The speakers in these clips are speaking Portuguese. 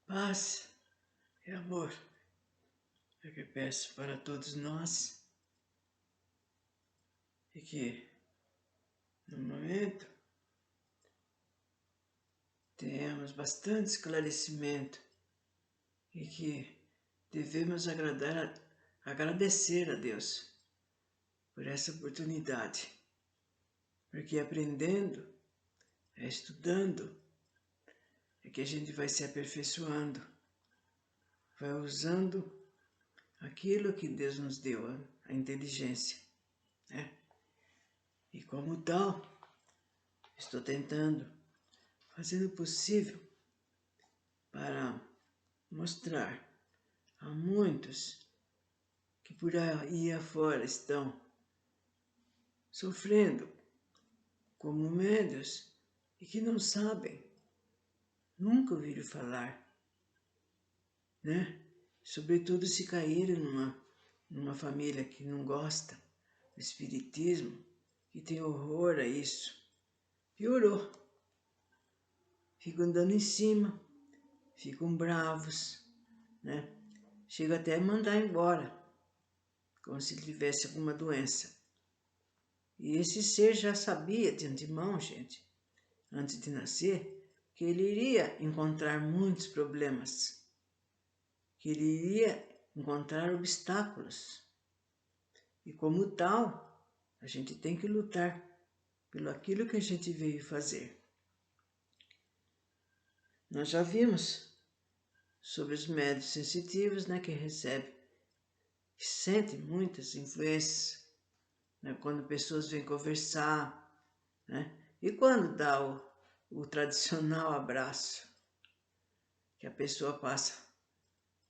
Paz e amor é que peço para todos nós e que, no momento, tenhamos bastante esclarecimento e que devemos agradecer a Deus por essa oportunidade, porque aprendendo, estudando, é que a gente vai se aperfeiçoando, vai usando aquilo que Deus nos deu, a inteligência, né? E como tal, estou tentando, fazendo o possível para mostrar a muitos que por aí afora estão sofrendo como médios e que não sabem, nunca ouviram falar, né? Sobretudo se caírem numa família que não gosta do espiritismo, que tem horror a isso. Piorou. Ficam dando em cima, ficam bravos, né? Chega até a mandar embora, como se tivesse alguma doença. E esse ser já sabia de antemão, gente, antes de nascer, que ele iria encontrar muitos problemas, que ele iria encontrar obstáculos. E como tal, a gente tem que lutar pelo aquilo que a gente veio fazer. Nós já vimos sobre os médiuns sensitivos, né, que recebem, que sentem muitas influências, né, quando pessoas vêm conversar, né, e quando dá o tradicional abraço, que a pessoa passa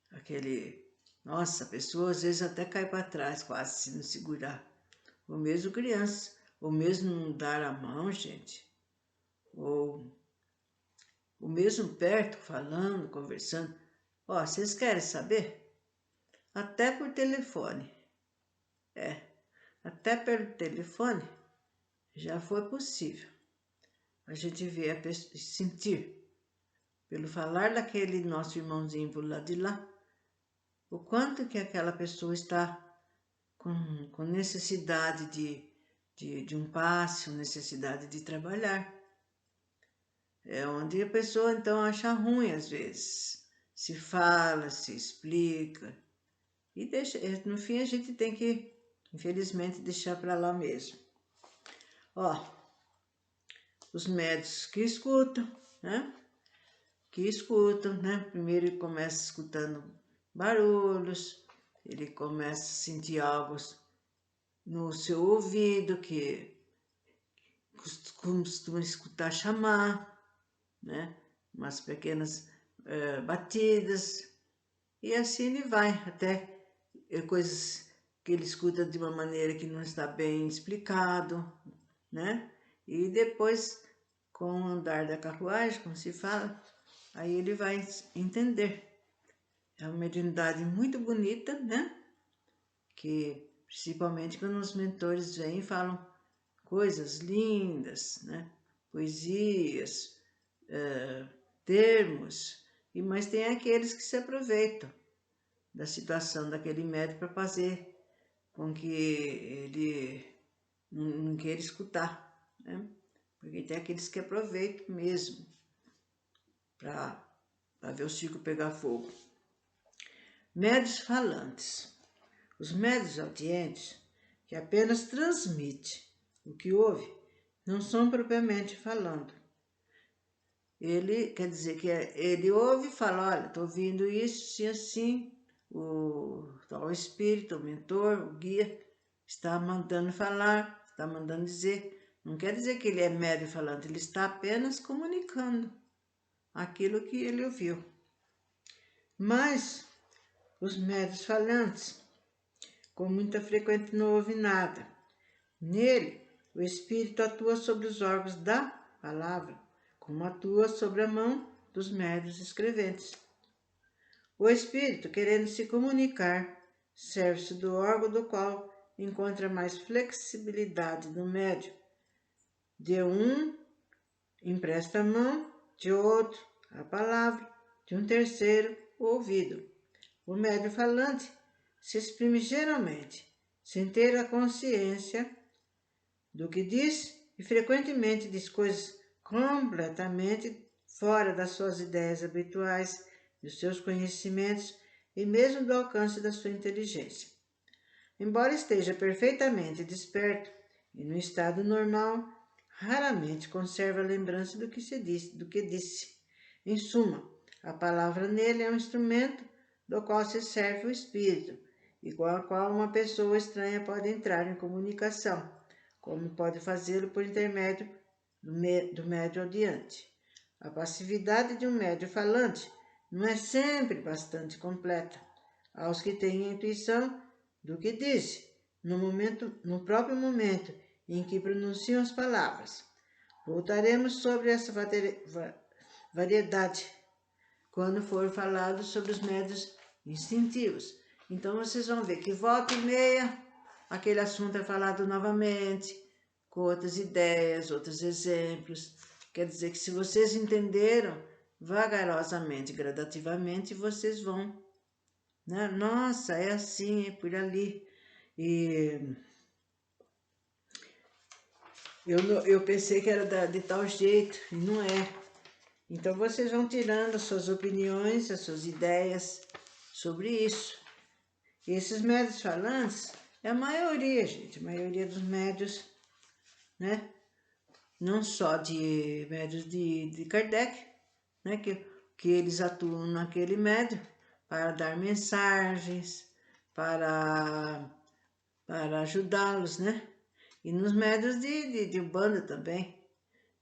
aquele... Nossa, a pessoa às vezes até cai para trás, quase, se não segurar. Ou mesmo criança, ou mesmo não dar a mão, gente. Ou mesmo perto, falando, conversando. Ó, vocês querem saber? Até por telefone. Até pelo telefone já foi possível. A gente vê a pessoa, sentir, pelo falar daquele nosso irmãozinho por lá de lá, o quanto que aquela pessoa está com necessidade de um passe, necessidade de trabalhar. É onde a pessoa então acha ruim às vezes. Se fala, se explica. E deixa, no fim a gente tem que, infelizmente, deixar para lá mesmo. Ó, os médicos que escutam, né? Primeiro ele começa escutando barulhos, ele começa a sentir algo no seu ouvido, que costuma escutar chamar, né? Umas pequenas batidas, e assim ele vai, até coisas que ele escuta de uma maneira que não está bem explicado, né? E depois, com o andar da carruagem, como se fala, aí ele vai entender. É uma mediunidade muito bonita, né? Que principalmente quando os mentores vêm e falam coisas lindas, né? Poesias, termos, mas tem aqueles que se aproveitam da situação daquele médium para fazer com que ele não queira escutar, né? Porque tem aqueles que aproveitam mesmo para ver o circo pegar fogo. Médiuns falantes. Os médiuns audientes, que apenas transmitem o que ouve, não são propriamente falando. Ele quer dizer que ele ouve e fala, olha, estou ouvindo isso e assim, o espírito, o mentor, o guia, está mandando falar, está mandando dizer. Não quer dizer que ele é médium falante, ele está apenas comunicando aquilo que ele ouviu. Mas os médiuns falantes, com muita frequência, não ouvem nada. Nele, o espírito atua sobre os órgãos da palavra, como atua sobre a mão dos médiuns escreventes. O espírito, querendo se comunicar, serve-se do órgão do qual encontra mais flexibilidade no médium. De um, empresta a mão, de outro, a palavra, de um terceiro, o ouvido. O médium falante se exprime geralmente sem ter a consciência do que diz e frequentemente diz coisas completamente fora das suas ideias habituais, dos seus conhecimentos e mesmo do alcance da sua inteligência. Embora esteja perfeitamente desperto e no estado normal, raramente conserva a lembrança do que disse. Em suma, a palavra nele é um instrumento do qual se serve o espírito e com a qual uma pessoa estranha pode entrar em comunicação, como pode fazê-lo por intermédio do médium adiante. A passividade de um médium falante não é sempre bastante completa. Aos que têm a intuição do que disse, no próprio momento em que pronunciam as palavras. Voltaremos sobre essa variedade quando for falado sobre os médiuns instintivos. Então vocês vão ver que volta e meia aquele assunto é falado novamente, com outras ideias, outros exemplos. Quer dizer que se vocês entenderam vagarosamente, gradativamente, vocês vão, né? Nossa, é assim, é por ali. E eu pensei que era de tal jeito, e não é. Então vocês vão tirando as suas opiniões, as suas ideias sobre isso. E esses médios falantes, é a maioria, gente, a maioria dos médios, né? Não só de médios de Kardec, né? Que eles atuam naquele médio para dar mensagens, para ajudá-los, né? E nos médios de Umbanda também,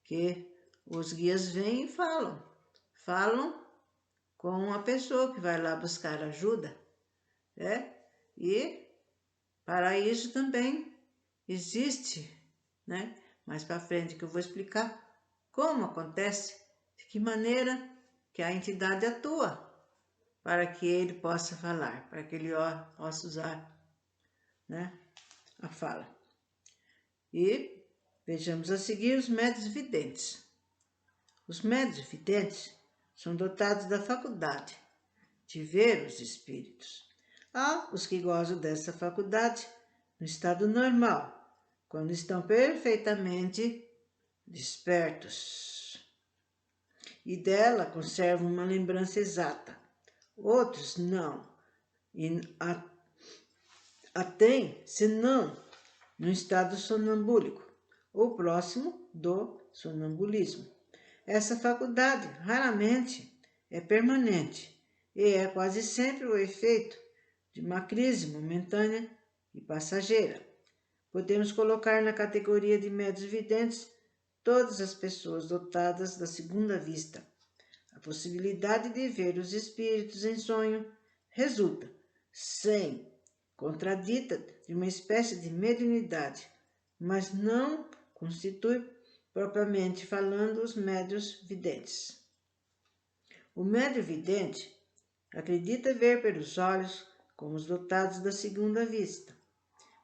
que os guias vêm e falam com a pessoa que vai lá buscar ajuda, né? E para isso também existe, né? Mais para frente que eu vou explicar como acontece, de que maneira que a entidade atua para que ele possa falar, para que ele possa usar, né, a fala. E vejamos a seguir os médiuns videntes. Os médiuns videntes são dotados da faculdade de ver os espíritos. Há os que gozam dessa faculdade no estado normal, quando estão perfeitamente despertos, e dela conservam uma lembrança exata. Outros não, e a têm, senão no estado sonambúlico, ou próximo do sonambulismo. Essa faculdade raramente é permanente e é quase sempre o efeito de uma crise momentânea e passageira. Podemos colocar na categoria de médiuns videntes todas as pessoas dotadas da segunda vista. A possibilidade de ver os espíritos em sonho resulta, sem contradita, de uma espécie de mediunidade, mas não constitui, propriamente falando, os médiuns videntes. O médium vidente acredita ver pelos olhos como os dotados da segunda vista,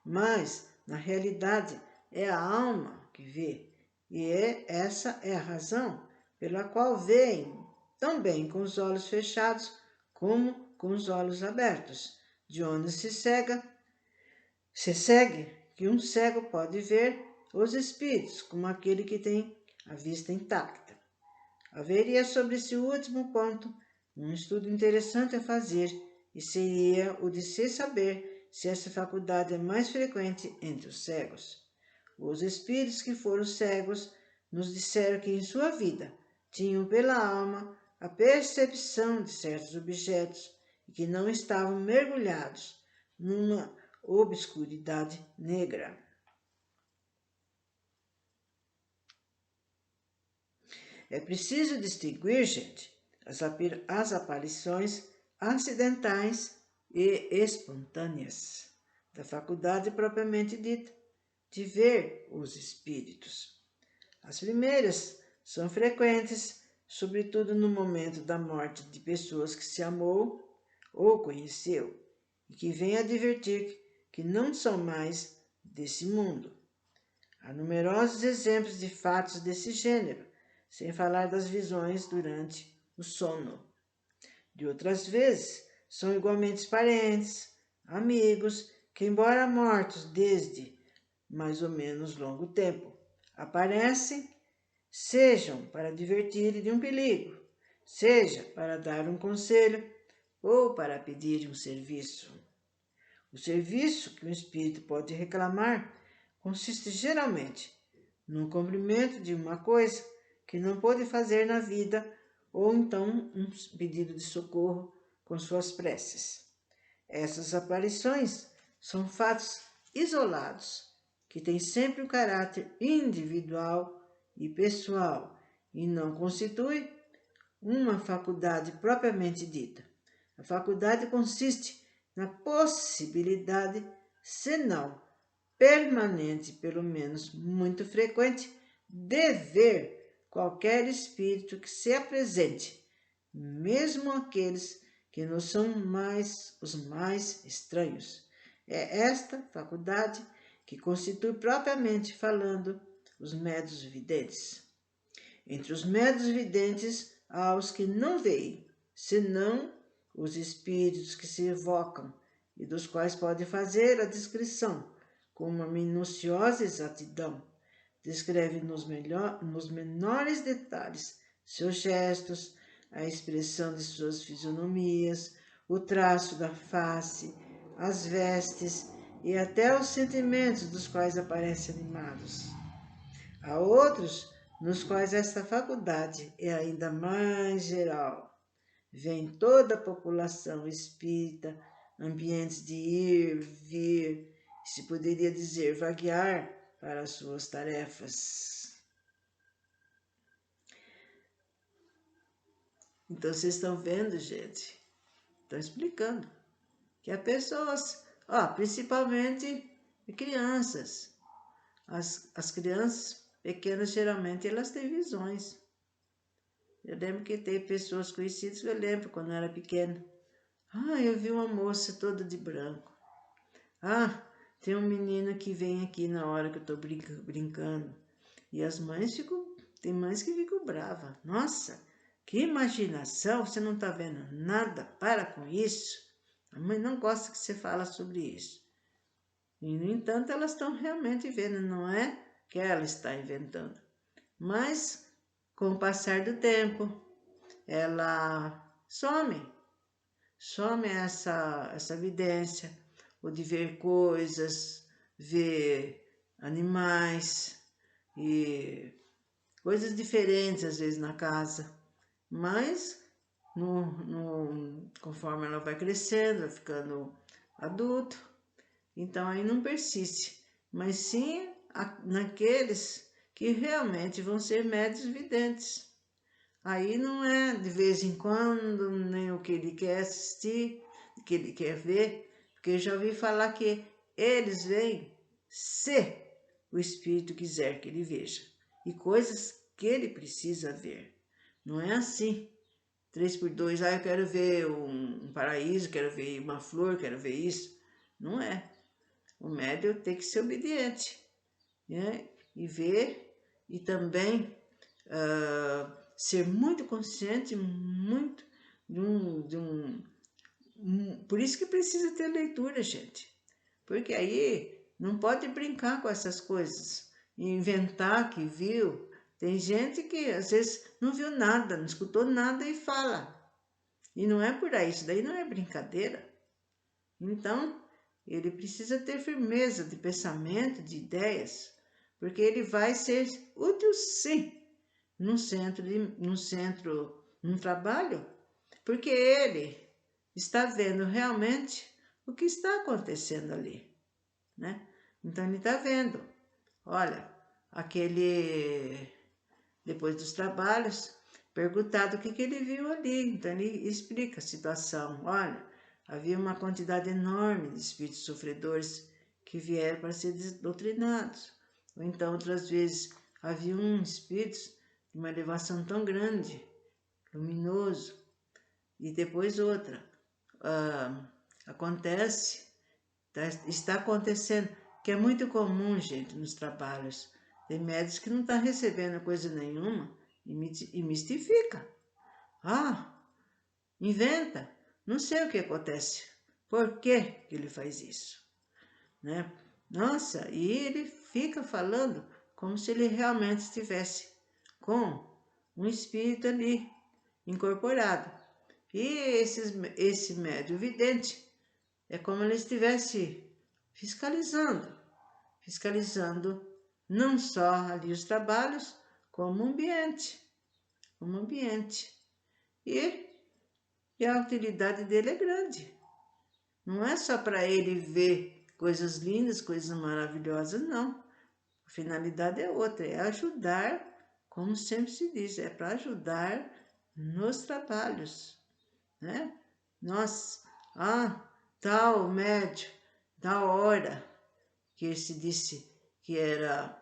mas, na realidade, é a alma que vê, e essa é a razão pela qual veem tão bem com os olhos fechados como com os olhos abertos, de onde se segue que um cego pode ver os espíritos como aquele que tem a vista intacta. Haveria sobre esse último ponto um estudo interessante a fazer, e seria o de se saber se essa faculdade é mais frequente entre os cegos. Os espíritos que foram cegos nos disseram que em sua vida tinham pela alma a percepção de certos objetos e que não estavam mergulhados numa obscuridade negra. É preciso distinguir, gente, as aparições acidentais e espontâneas da faculdade propriamente dita de ver os espíritos. As primeiras são frequentes, sobretudo no momento da morte de pessoas que se amou ou conheceu e que vêm advertir que não são mais desse mundo. Há numerosos exemplos de fatos desse gênero, sem falar das visões durante o sono. De outras vezes, são igualmente parentes, amigos, que embora mortos desde mais ou menos longo tempo, aparecem, sejam para advertir de um perigo, seja para dar um conselho ou para pedir um serviço. O serviço que um espírito pode reclamar consiste geralmente no cumprimento de uma coisa que não pôde fazer na vida ou então um pedido de socorro com suas preces. Essas aparições são fatos isolados que têm sempre um caráter individual e pessoal e não constituem uma faculdade propriamente dita. A faculdade consiste na possibilidade, senão permanente, pelo menos muito frequente, de ver qualquer espírito que se apresente, mesmo aqueles que nos são os mais estranhos. É esta faculdade que constitui propriamente falando os médiuns videntes. Entre os médiuns videntes há os que não veem, senão os espíritos que se evocam e dos quais pode fazer a descrição com uma minuciosa exatidão. Descreve nos menores detalhes seus gestos, a expressão de suas fisionomias, o traço da face, as vestes e até os sentimentos dos quais aparecem animados. Há outros nos quais esta faculdade é ainda mais geral. Vem toda a população espírita, ambientes de ir, vir, se poderia dizer vaguear para as suas tarefas. Então, vocês estão vendo, gente? Estão explicando que há pessoas, principalmente crianças. As crianças pequenas, geralmente, elas têm visões. Eu lembro que tem pessoas conhecidas que eu lembro quando eu era pequena. Eu vi uma moça toda de branco. Tem um menino que vem aqui na hora que eu estou brincando. E as mães tem mães que ficam bravas. Nossa, que imaginação, você não está vendo nada, para com isso. A mãe não gosta que você fala sobre isso. E, no entanto, elas estão realmente vendo, não é que ela está inventando. Mas, com o passar do tempo, ela some essa evidência, ou de ver coisas, ver animais e coisas diferentes às vezes na casa, mas conforme ela vai crescendo, vai ficando adulto, então aí não persiste, mas sim naqueles que realmente vão ser médiuns videntes. Aí não é de vez em quando, nem o que ele quer assistir, o que ele quer ver, porque eu já ouvi falar que eles vêm se o espírito quiser que ele veja, e coisas que ele precisa ver. Não é assim, 3x2, eu quero ver um paraíso, quero ver uma flor, quero ver isso. Não é. O médium tem que ser obediente, né? E ver, e também ser muito consciente, muito por isso que precisa ter leitura, gente. Porque aí não pode brincar com essas coisas, inventar que viu. Tem gente que às vezes não viu nada, não escutou nada e fala. E não é por aí, isso daí não é brincadeira. Então, ele precisa ter firmeza de pensamento, de ideias, porque ele vai ser útil sim num trabalho, porque ele está vendo realmente o que está acontecendo ali, né? Então ele está vendo, olha, depois dos trabalhos, perguntado o que ele viu ali, então ele explica a situação, olha, havia uma quantidade enorme de espíritos sofredores que vieram para ser doutrinados, ou então outras vezes havia espíritos de uma elevação tão grande, luminoso, e depois outra. Está acontecendo, que é muito comum, gente, nos trabalhos. Tem médicos que não estão recebendo coisa nenhuma e mistifica. inventa, não sei o que acontece, por que que ele faz isso, né? Nossa, e ele fica falando como se ele realmente estivesse com um espírito ali incorporado. E esse médium vidente é como ele estivesse fiscalizando não só ali os trabalhos, como o ambiente. E a utilidade dele é grande. Não é só para ele ver coisas lindas, coisas maravilhosas, não. A finalidade é outra, é ajudar, como sempre se diz, é para ajudar nos trabalhos, né? Nossa, tal médium, da hora que se disse que era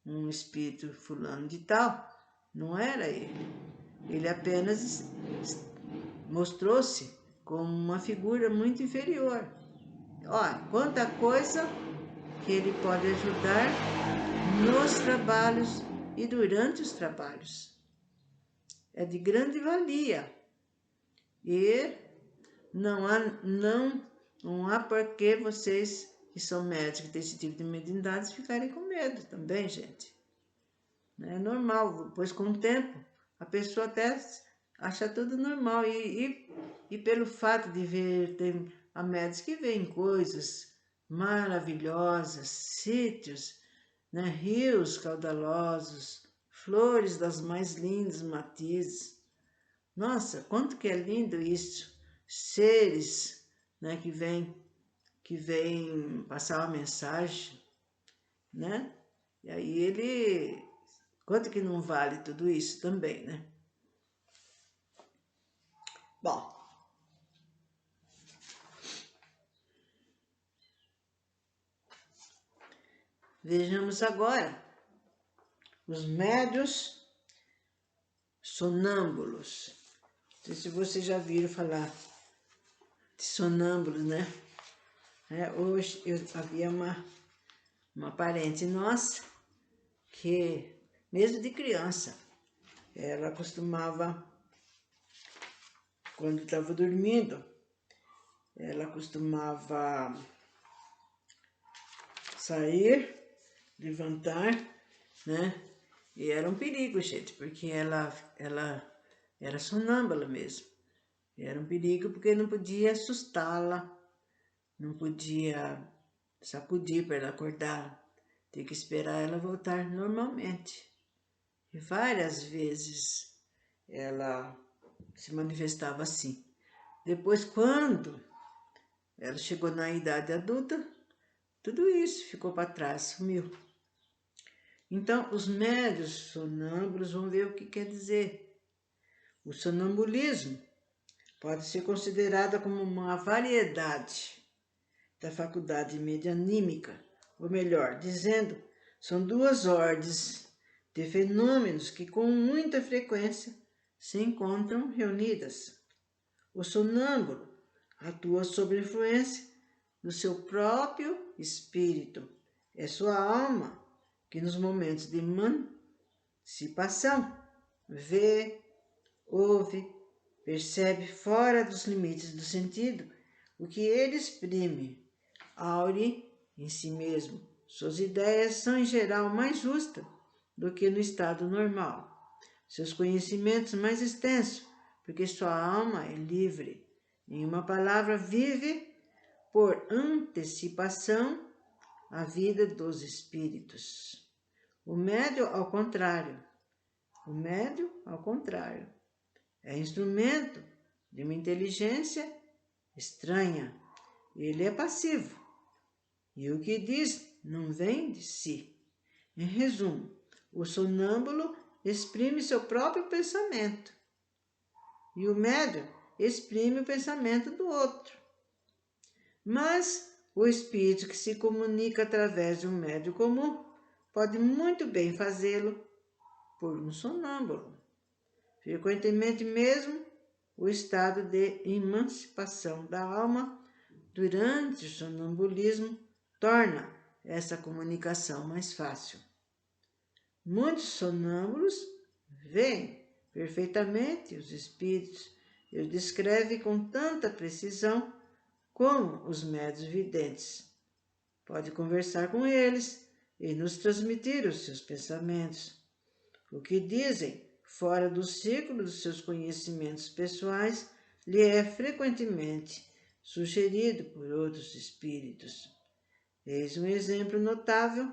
um espírito fulano de tal, não era ele. Ele apenas mostrou-se como uma figura muito inferior. Olha, quanta coisa que ele pode ajudar nos trabalhos e durante os trabalhos. É de grande valia. E não há por que vocês que são médicos, que têm esse tipo de mediunidades, ficarem com medo também, gente. É normal, pois com o tempo a pessoa até acha tudo normal. E pelo fato de ver, tem a médicos que veem coisas maravilhosas, sítios, né, rios caudalosos, flores das mais lindas matizes. Nossa, quanto que é lindo isso! Seres, né, que vem passar uma mensagem, né? E aí ele, quanto que não vale tudo isso também, né? Bom, vejamos agora os médiuns sonâmbulos. Não sei se vocês já viram falar de sonâmbulos, né? Hoje havia uma parente nossa que, mesmo de criança, ela costumava, quando estava dormindo, ela costumava sair, levantar, né? E era um perigo, gente, porque ela era sonâmbula mesmo. Era um perigo porque não podia assustá-la, não podia sacudir para ela acordar. Tem que esperar ela voltar normalmente. E várias vezes ela se manifestava assim. Depois, quando ela chegou na idade adulta, tudo isso ficou para trás, sumiu. Então, os médiuns sonâmbulos vão ver o que quer dizer. O sonambulismo pode ser considerado como uma variedade da faculdade medianímica, ou melhor, dizendo, são duas ordens de fenômenos que com muita frequência se encontram reunidas. O sonâmbulo atua sob influência do seu próprio espírito. É sua alma que nos momentos de emancipação vê, ouve, percebe fora dos limites do sentido o que ele exprime, aure em si mesmo. Suas ideias são em geral mais justas do que no estado normal. Seus conhecimentos mais extensos, porque sua alma é livre. Em uma palavra, vive por antecipação a vida dos espíritos. O médium, ao contrário, é instrumento de uma inteligência estranha. Ele é passivo e o que diz não vem de si. Em resumo, o sonâmbulo exprime seu próprio pensamento e o médium exprime o pensamento do outro. Mas o espírito que se comunica através de um médium comum pode muito bem fazê-lo por um sonâmbulo. Frequentemente mesmo, o estado de emancipação da alma durante o sonambulismo torna essa comunicação mais fácil. Muitos sonâmbulos veem perfeitamente os espíritos e os descreve com tanta precisão como os médiuns videntes. Pode conversar com eles e nos transmitir os seus pensamentos. O que dizem fora do círculo dos seus conhecimentos pessoais lhe é frequentemente sugerido por outros espíritos. Eis um exemplo notável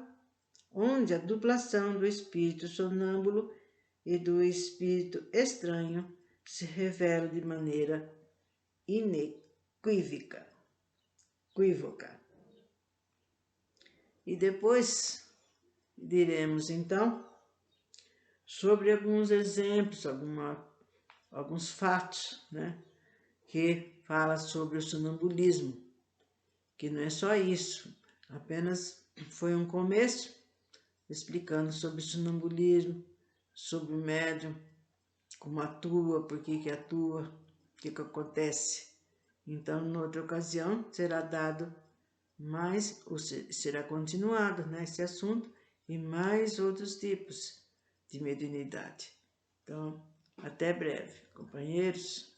onde a duplação do espírito sonâmbulo e do espírito estranho se revela de maneira inequívoca. E depois diremos então sobre alguns exemplos, alguns fatos, né, que fala sobre o sonambulismo, que não é só isso, apenas foi um começo explicando sobre o sonambulismo, sobre o médium, como atua, por que atua, o que acontece. Então, noutra ocasião, será dado mais, ou será continuado, né, esse assunto, e mais outros tipos de mediunidade. Então, até breve, companheiros.